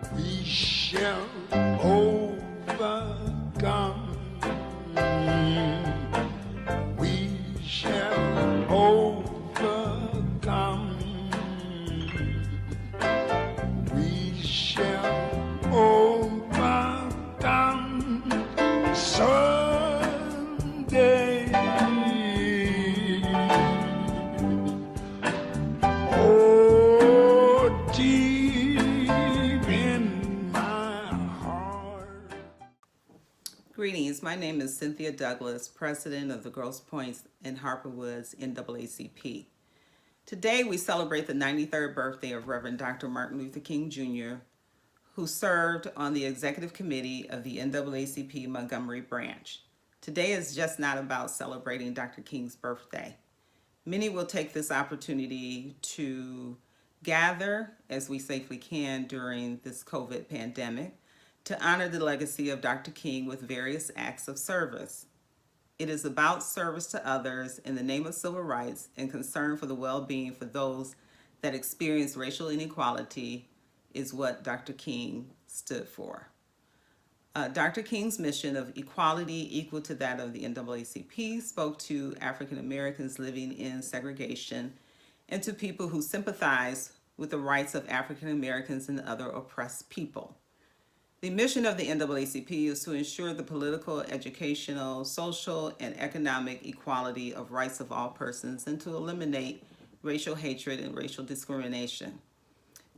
We shall overcome. We shall overcome. We shall overcome someday. Oh, deep in my heart. Greetings, my name is Cynthia Douglas, president of the Grosse and Harper NAACP. Today we celebrate the 93rd birthday of Reverend Dr. Martin Luther King Jr., who served on the executive committee of the NAACP Montgomery branch. Today is just not about celebrating Dr. King's birthday. Many will take this opportunity to gather, as we safely can during this COVID pandemic, to honor the legacy of Dr. King with various acts of service. It is about service to others in the name of civil rights and concern for the well-being for those that experience racial inequality is what Dr. King stood for. Dr. King's mission of equality equal to that of the NAACP spoke to African Americans living in segregation and to people who sympathize with the rights of African Americans and other oppressed people. The mission of the NAACP is to ensure the political, educational, social, and economic equality of rights of all persons and to eliminate racial hatred and racial discrimination.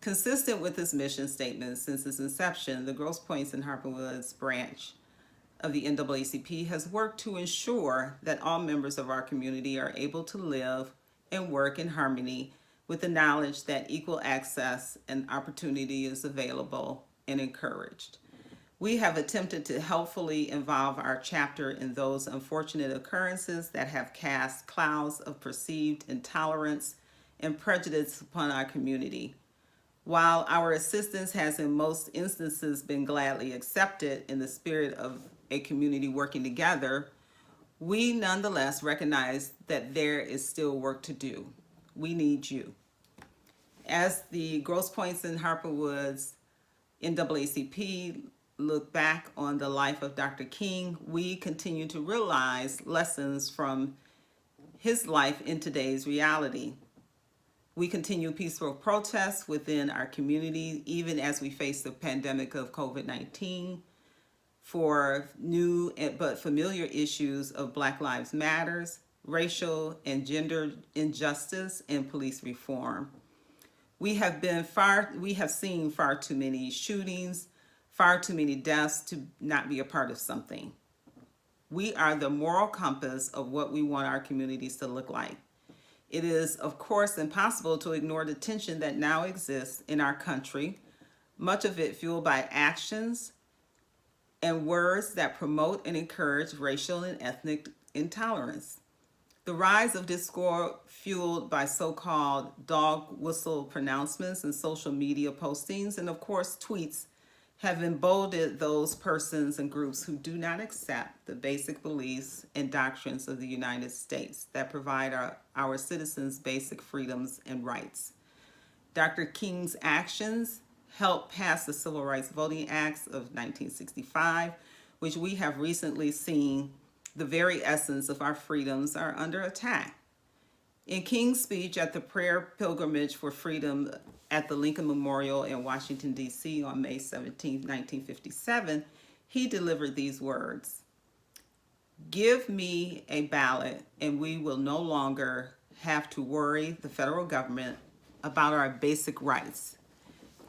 Consistent with this mission statement since its inception, the Grosse and Harper branch of the NAACP has worked to ensure that all members of our community are able to live and work in harmony with the knowledge that equal access and opportunity is available and encouraged. We have attempted to helpfully involve our chapter in those unfortunate occurrences that have cast clouds of perceived intolerance and prejudice upon our community. While our assistance has in most instances been gladly accepted in the spirit of a community working together, we nonetheless recognize that there is still work to do. We need you. As the Grosse and Harper NAACP look back on the life of Dr. King, we continue to realize lessons from his life in today's reality. We continue peaceful protests within our community, even as we face the pandemic of COVID-19, for new but familiar issues of Black Lives Matters, racial and gender injustice, and police reform. We have seen far too many shootings, far too many deaths to not be a part of something. We are the moral compass of what we want our communities to look like. It is, of course, impossible to ignore the tension that now exists in our country, much of it fueled by actions and words that promote and encourage racial and ethnic intolerance. The rise of discord fueled by so-called dog whistle pronouncements and social media postings and, of course, tweets have emboldened those persons and groups who do not accept the basic beliefs and doctrines of the United States that provide our citizens basic freedoms and rights. Dr. King's actions helped pass the Civil Rights Voting Acts of 1965, which we have recently seen the very essence of our freedoms are under attack. In King's speech at the prayer pilgrimage for freedom at the Lincoln Memorial in Washington, D.C. on May 17, 1957, he delivered these words: "Give me a ballot and we will no longer have to worry the federal government about our basic rights.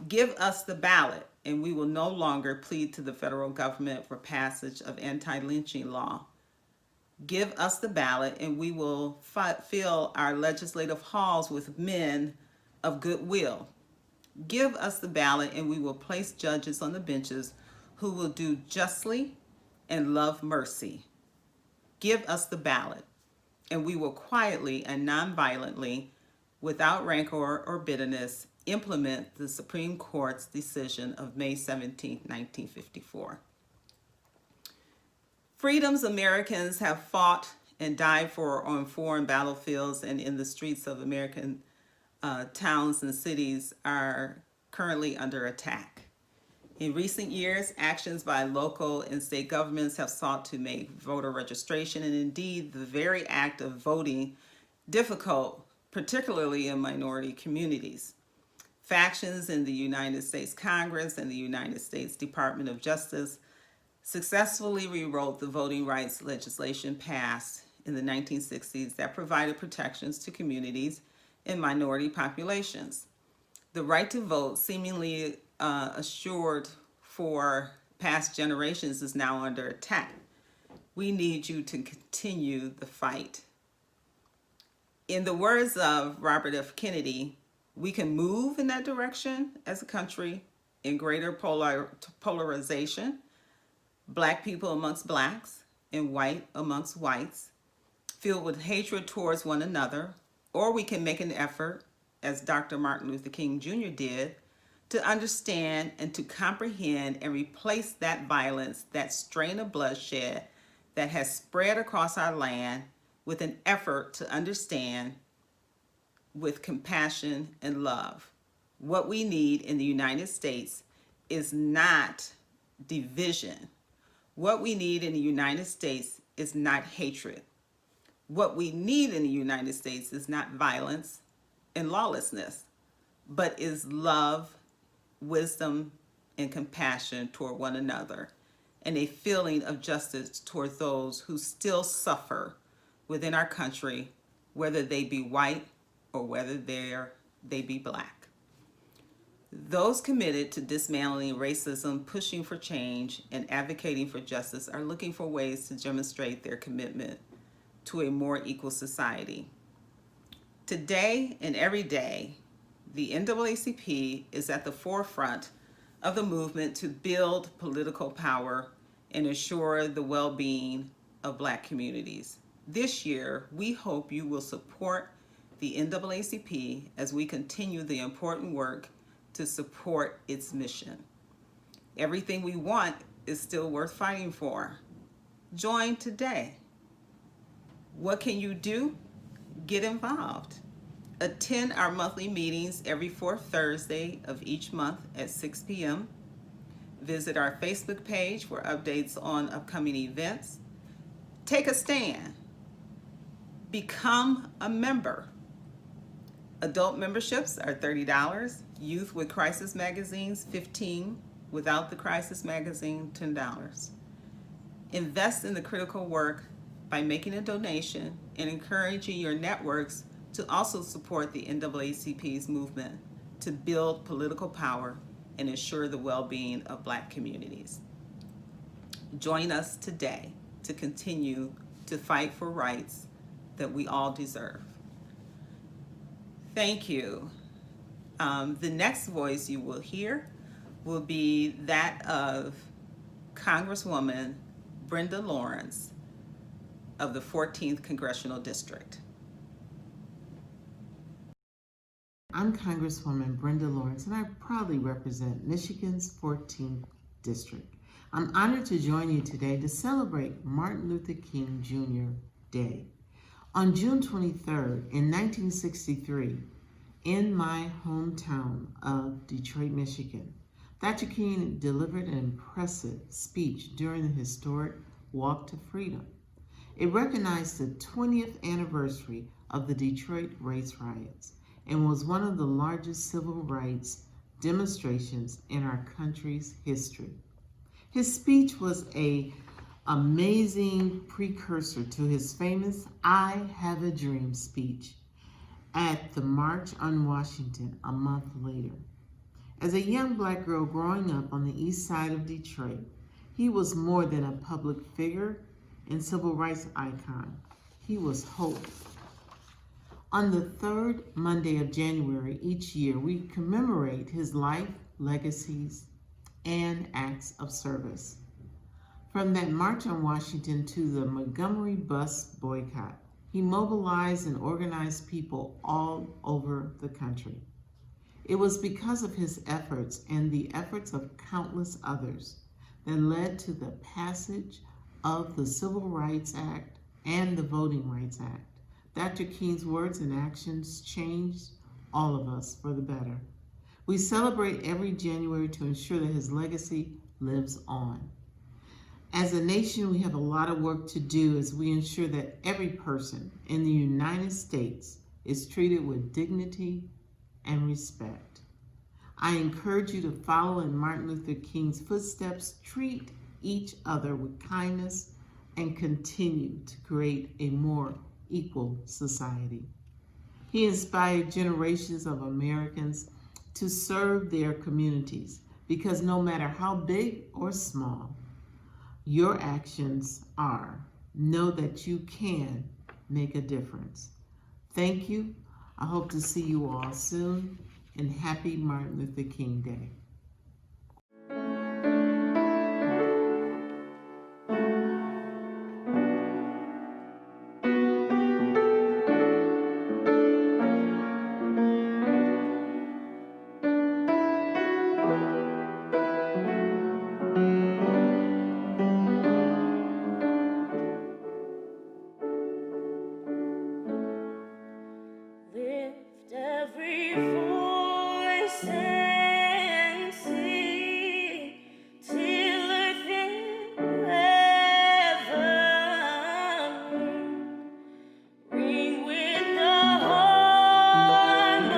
Give us the ballot and we will no longer plead to the federal government for passage of anti-lynching law. Give us the ballot and we will fill our legislative halls with men of goodwill. Give us the ballot and we will place judges on the benches who will do justly and love mercy. Give us the ballot and we will quietly and nonviolently, without rancor or bitterness, implement the Supreme Court's decision of May 17, 1954. Freedoms Americans have fought and died for on foreign battlefields and in the streets of American towns and cities are currently under attack. In recent years, actions by local and state governments have sought to make voter registration and indeed the very act of voting difficult, particularly in minority communities. Factions in the United States Congress and the United States Department of Justice successfully rewrote the voting rights legislation passed in the 1960s that provided protections to communities and minority populations. The right to vote, seemingly assured for past generations, is now under attack. We need you to continue the fight. In the words of Robert F. Kennedy, we can move in that direction as a country in greater polarization, Black people amongst blacks and white amongst whites, filled with hatred towards one another, or we can make an effort, as Dr. Martin Luther King Jr. did, to understand and to comprehend and replace that violence, that strain of bloodshed that has spread across our land with an effort to understand with compassion and love. What we need in the United States is not division. What we need in the United States is not hatred. What we need in the United States is not violence and lawlessness, but is love, wisdom, and compassion toward one another, and a feeling of justice toward those who still suffer within our country, whether they be white or whether they be black. Those committed to dismantling racism, pushing for change, and advocating for justice are looking for ways to demonstrate their commitment to a more equal society. Today and every day, the NAACP is at the forefront of the movement to build political power and ensure the well-being of Black communities. This year, we hope you will support the NAACP as we continue the important work to support its mission. Everything we want is still worth fighting for. Join today. What can you do? Get involved. Attend our monthly meetings every fourth Thursday of each month at 6 p.m. Visit our Facebook page for updates on upcoming events. Take a stand. Become a member. Adult memberships are $30. Youth with Crisis magazines, $15. Without the Crisis magazine, $10. Invest in the critical work by making a donation and encouraging your networks to also support the NAACP's movement to build political power and ensure the well-being of Black communities. Join us today to continue to fight for rights that we all deserve. Thank you. The next voice you will hear will be that of Congresswoman Brenda Lawrence of the 14th Congressional District. I'm Congresswoman Brenda Lawrence, and I proudly represent Michigan's 14th District. I'm honored to join you today to celebrate Martin Luther King Jr. Day. On June 23rd, in 1963, in my hometown of Detroit, Michigan, Dr. King delivered an impressive speech during the historic Walk to Freedom. It recognized the 20th anniversary of the Detroit race riots and was one of the largest civil rights demonstrations in our country's history. His speech was an amazing precursor to his famous I Have a Dream speech at the March on Washington a month later. As a young Black girl growing up on the east side of Detroit, he was more than a public figure and civil rights icon. He was hope. On the third Monday of January each year, we commemorate his life, legacies, and acts of service. From that March on Washington to the Montgomery bus boycott, he mobilized and organized people all over the country. It was because of his efforts and the efforts of countless others that led to the passage of the Civil Rights Act and the Voting Rights Act. Dr. King's words and actions changed all of us for the better. We celebrate every January to ensure that his legacy lives on. As a nation, we have a lot of work to do as we ensure that every person in the United States is treated with dignity and respect. I encourage you to follow in Martin Luther King's footsteps, treat each other with kindness, and continue to create a more equal society. He inspired generations of Americans to serve their communities because no matter how big or small your actions are, know that you can make a difference. Thank you. I hope to see you all soon, and happy Martin Luther King Day. Lift every voice and sing till earth and heaven ring with the harmonies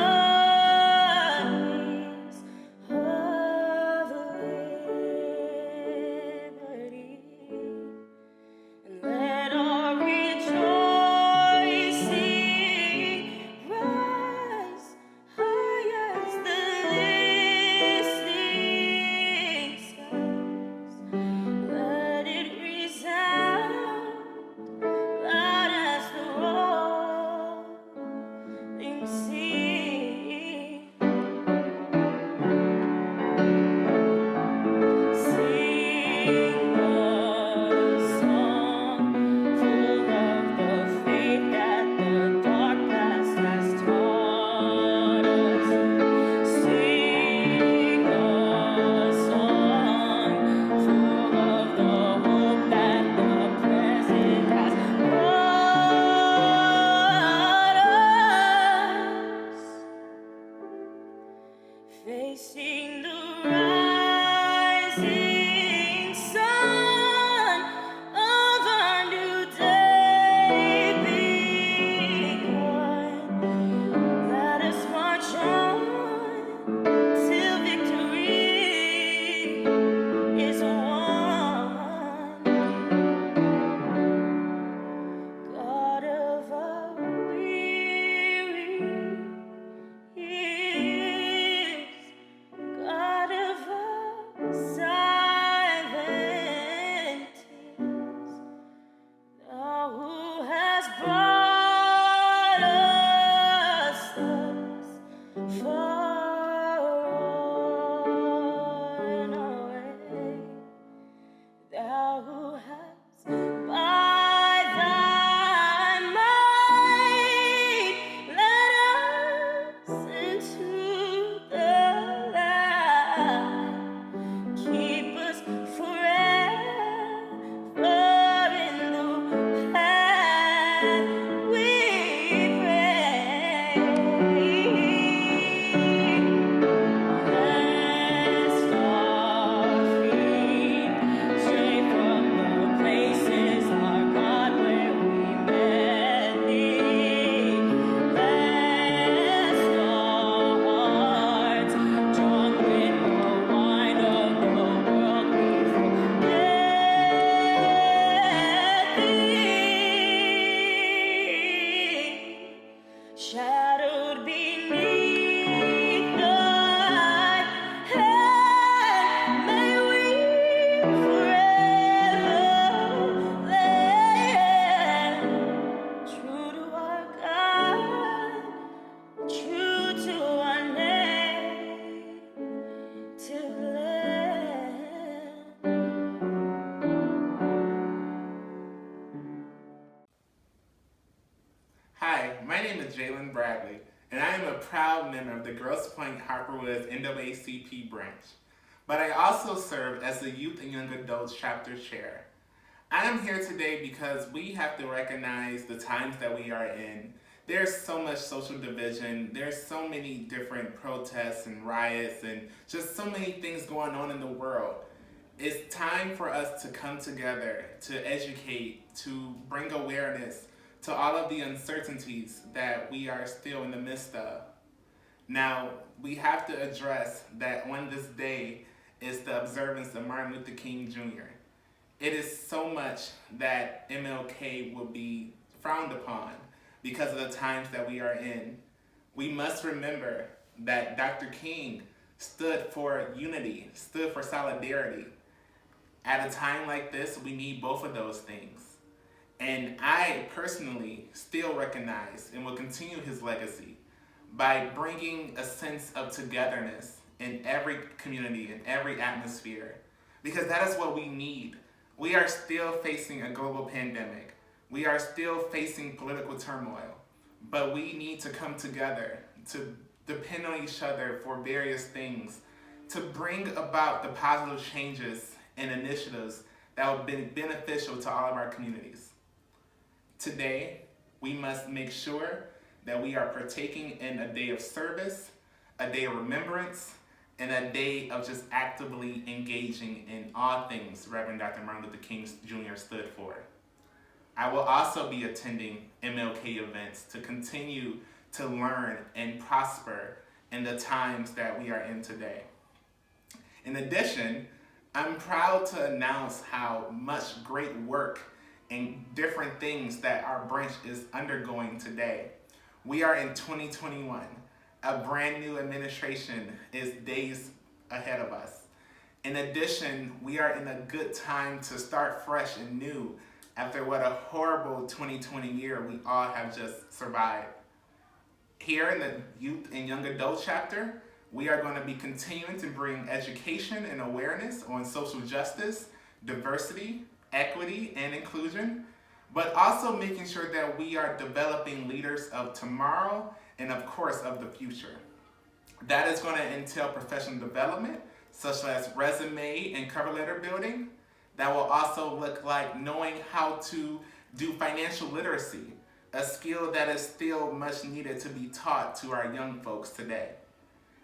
of liberty. And let our rejoicing rise high as the listening skies. Let it resound loud as the rolling sea. Sing the song full of the faith that the dark past has taught us. Sing a song full of the hope that the present has brought us. Facing the rising sun of our new day begun. Let us march on till victory is won. God of our weary years, God of our silent tears, thou who hast brought us thus far on our way, thou who hast by thy might led us into the light. Keep us forever in the path we pray. Lest our feet stray from the places, our God, where we met thee. Lest our hearts, drunk with the wine of the world, we forget thee. Shadowed beneath thy hand, may we forever live. True to our God, true to our native land. Hi, my name is Jalen Bradley, and I am a proud member of the Grosse Harper NAACP branch. But I also serve as the Youth and Young Adults Chapter Chair. I am here today because we have to recognize the times that we are in, There's so much social division. There's so many different protests and riots and just so many things going on in the world. It's time for us to come together, to educate, to bring awareness to all of the uncertainties that we are still in the midst of. Now, we have to address that on this day is the observance of Martin Luther King Jr. It is so much that MLK will be frowned upon because of the times that we are in. We must remember that Dr. King stood for unity, stood for solidarity. At a time like this, we need both of those things. And I personally still recognize and will continue his legacy by bringing a sense of togetherness in every community, in every atmosphere, because that is what we need. We are still facing a global pandemic. We are still facing political turmoil, but we need to come together to depend on each other for various things, to bring about the positive changes and initiatives that will be beneficial to all of our communities. Today, we must make sure that we are partaking in a day of service, a day of remembrance, and a day of just actively engaging in all things Reverend Dr. Martin Luther King Jr. stood for. I will also be attending MLK events to continue to learn and prosper in the times that we are in today. In addition, I'm proud to announce how much great work and different things that our branch is undergoing today. We are in 2021. A brand new administration is days ahead of us. In addition, we are in a good time to start fresh and new after what a horrible 2020 year we all have just survived. Here in the Youth and Young Adult chapter, we are going to be continuing to bring education and awareness on social justice, diversity, equity, and inclusion, but also making sure that we are developing leaders of tomorrow and of course of the future. That is going to entail professional development, such as resume and cover letter building. That will also look like knowing how to do financial literacy, a skill that is still much needed to be taught to our young folks today.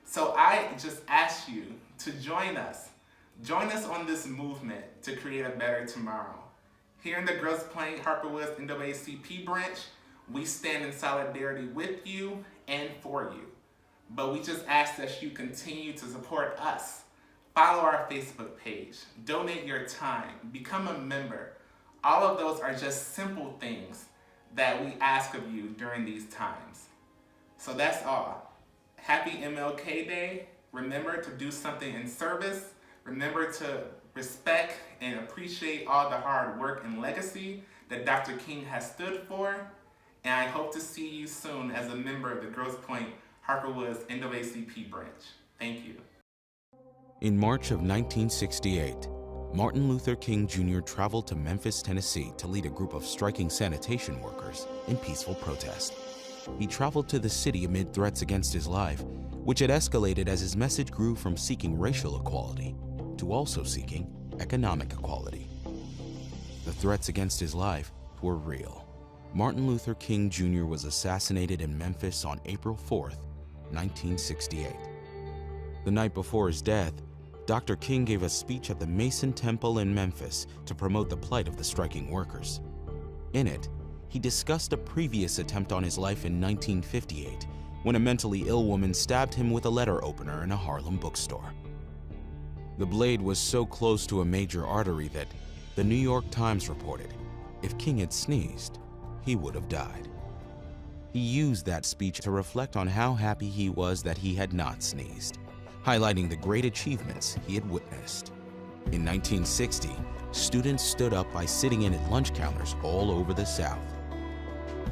So I just ask you to join us. Join us on this movement to create a better tomorrow. Here in the Grosse Harper NAACP branch, we stand in solidarity with you and for you. But we just ask that you continue to support us. Follow our Facebook page, donate your time, become a member. All of those are just simple things that we ask of you during these times. So that's all. Happy MLK Day. Remember to do something in service. Remember to respect and appreciate all the hard work and legacy that Dr. King has stood for. And I hope to see you soon as a member of the Grosse Harper NAACP branch. Thank you. In March of 1968, Martin Luther King Jr. traveled to Memphis, Tennessee to lead a group of striking sanitation workers in peaceful protest. He traveled to the city amid threats against his life, which had escalated as his message grew from seeking racial equality to also seeking economic equality. The threats against his life were real. Martin Luther King Jr. was assassinated in Memphis on April 4th, 1968. The night before his death, Dr. King gave a speech at the Mason Temple in Memphis to promote the plight of the striking workers. In it, he discussed a previous attempt on his life in 1958 when a mentally ill woman stabbed him with a letter opener in a Harlem bookstore. The blade was so close to a major artery that the New York Times reported if King had sneezed, he would have died. He used that speech to reflect on how happy he was that he had not sneezed, highlighting the great achievements he had witnessed. In 1960, students stood up by sitting in at lunch counters all over the South.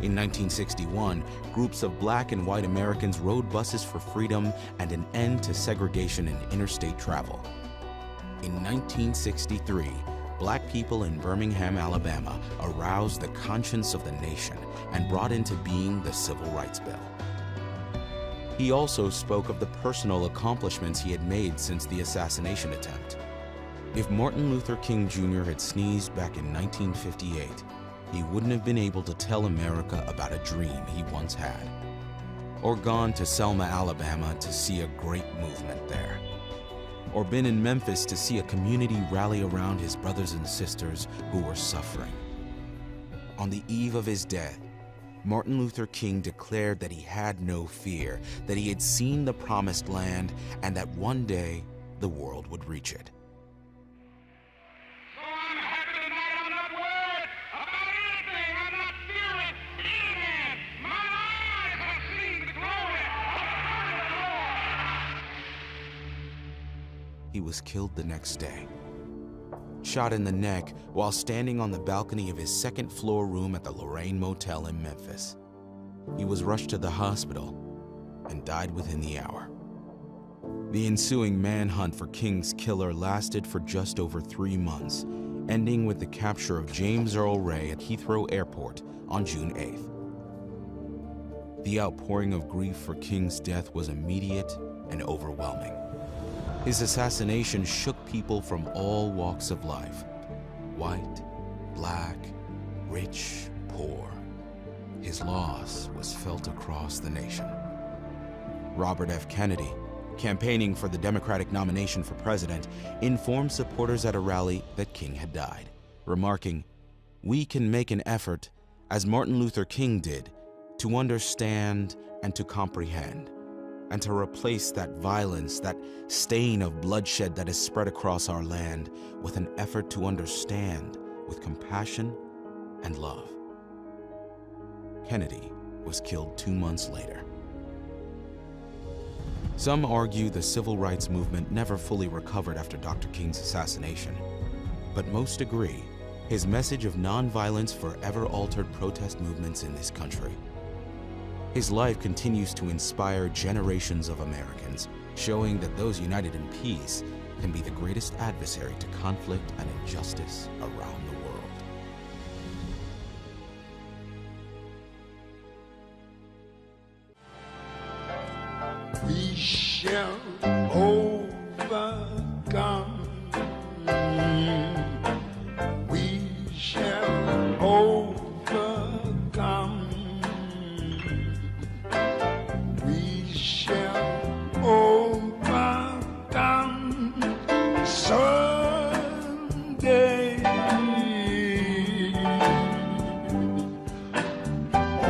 In 1961, groups of Black and white Americans rode buses for freedom and an end to segregation in interstate travel. In 1963, Black people in Birmingham, Alabama aroused the conscience of the nation and brought into being the Civil Rights Bill. He also spoke of the personal accomplishments he had made since the assassination attempt. If Martin Luther King Jr. had sneezed back in 1958, he wouldn't have been able to tell America about a dream he once had, or gone to Selma, Alabama to see a great movement there, or been in Memphis to see a community rally around his brothers and sisters who were suffering. On the eve of his death, Martin Luther King declared that he had no fear, that he had seen the promised land, and that one day the world would reach it. So I'm happy tonight. I'm not worried about anything. I'm not fearing anything. My eyes have seen the glory of the Lord. He was killed the next day, shot in the neck while standing on the balcony of his second-floor room at the Lorraine Motel in Memphis. He was rushed to the hospital and died within the hour. The ensuing manhunt for King's killer lasted for just over 3 months, ending with the capture of James Earl Ray at Heathrow Airport on June 8th. The outpouring of grief for King's death was immediate and overwhelming. His assassination shook people from all walks of life: white, black, rich, poor. His loss was felt across the nation. Robert F. Kennedy, campaigning for the Democratic nomination for president, informed supporters at a rally that King had died, remarking, "We can make an effort, as Martin Luther King did, to understand and to comprehend, and to replace that violence, that stain of bloodshed that has spread across our land, with an effort to understand with compassion and love." Kennedy was killed 2 months later. Some argue the civil rights movement never fully recovered after Dr. King's assassination, but most agree his message of nonviolence forever altered protest movements in this country. His life continues to inspire generations of Americans, showing that those united in peace can be the greatest adversary to conflict and injustice around the world. We shall overcome. We shall overcome. We shall overcome someday.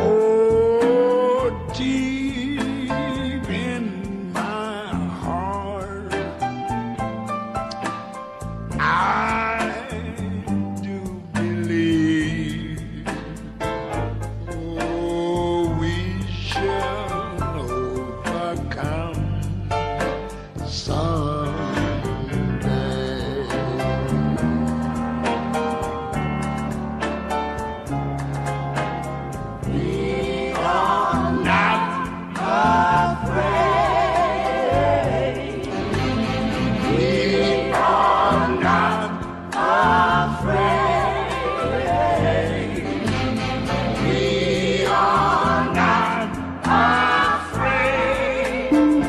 Oh, deep in my heart, I do believe. Oh, we shall overcome someday. We are not afraid. We are not afraid. We are not afraid.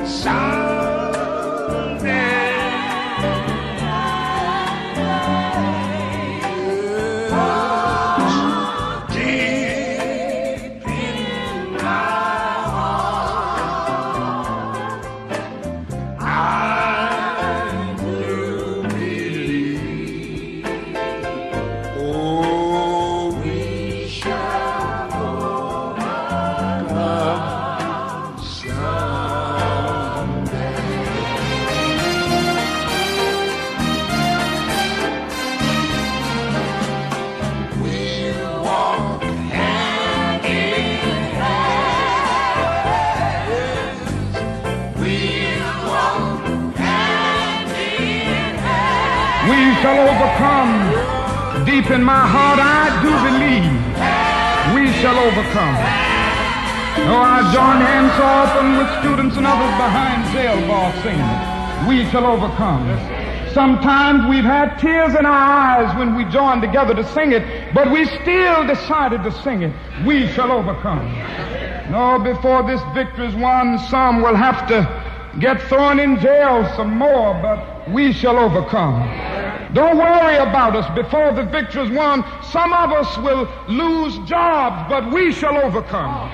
Someday, deep in my heart, I do believe. Oh, we shall overcome someday. We'll walk hand in hand. We'll walk hand in hand. We shall overcome. Deep in my heart, I do believe we shall overcome. Oh, I join hands so often with students and others behind jail bars singing, "We shall overcome." Sometimes we've had tears in our eyes when we joined together to sing it, but we still decided to sing it. We shall overcome. No, before this victory is won, some will have to get thrown in jail some more, but we shall overcome. Don't worry about us before the victory is won. Some of us will lose jobs, but we shall overcome.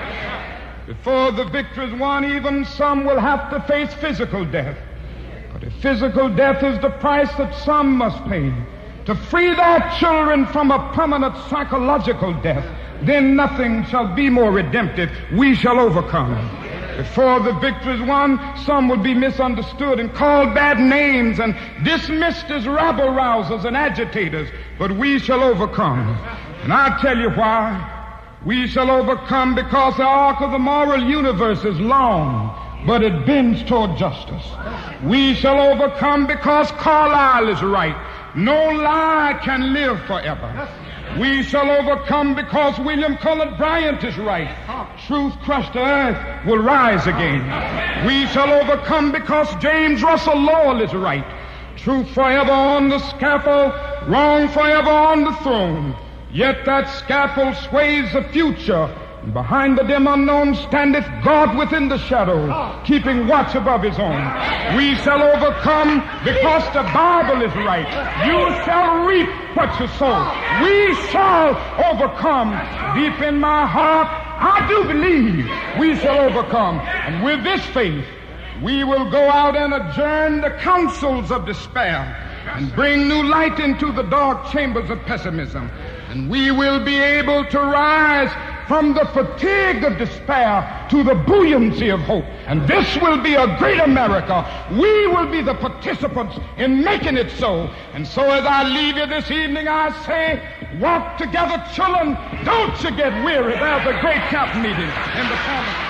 Before the victory is won, even some will have to face physical death. But if physical death is the price that some must pay to free their children from a permanent psychological death, then nothing shall be more redemptive. We shall overcome. Before the victory is won, some will be misunderstood and called bad names and dismissed as rabble-rousers and agitators, but we shall overcome. And I'll tell you why. We shall overcome because the arc of the moral universe is long, but it bends toward justice. We shall overcome because Carlyle is right. No lie can live forever. We shall overcome because William Cullen Bryant is right. Truth crushed to earth will rise again. We shall overcome because James Russell Lowell is right. Truth forever on the scaffold, wrong forever on the throne. Yet that scaffold sways the future. And behind the dim unknown standeth God within the shadow, keeping watch above his own. We shall overcome because the Bible is right. You shall reap what you sow. We shall overcome. Deep in my heart, I do believe we shall overcome. And with this faith, we will go out and adjourn the councils of despair and bring new light into the dark chambers of pessimism. And we will be able to rise from the fatigue of despair to the buoyancy of hope. And this will be a great America. We will be the participants in making it so. And so as I leave you this evening, I say, walk together, children. Don't you get weary. There's a great camp meeting in the corner.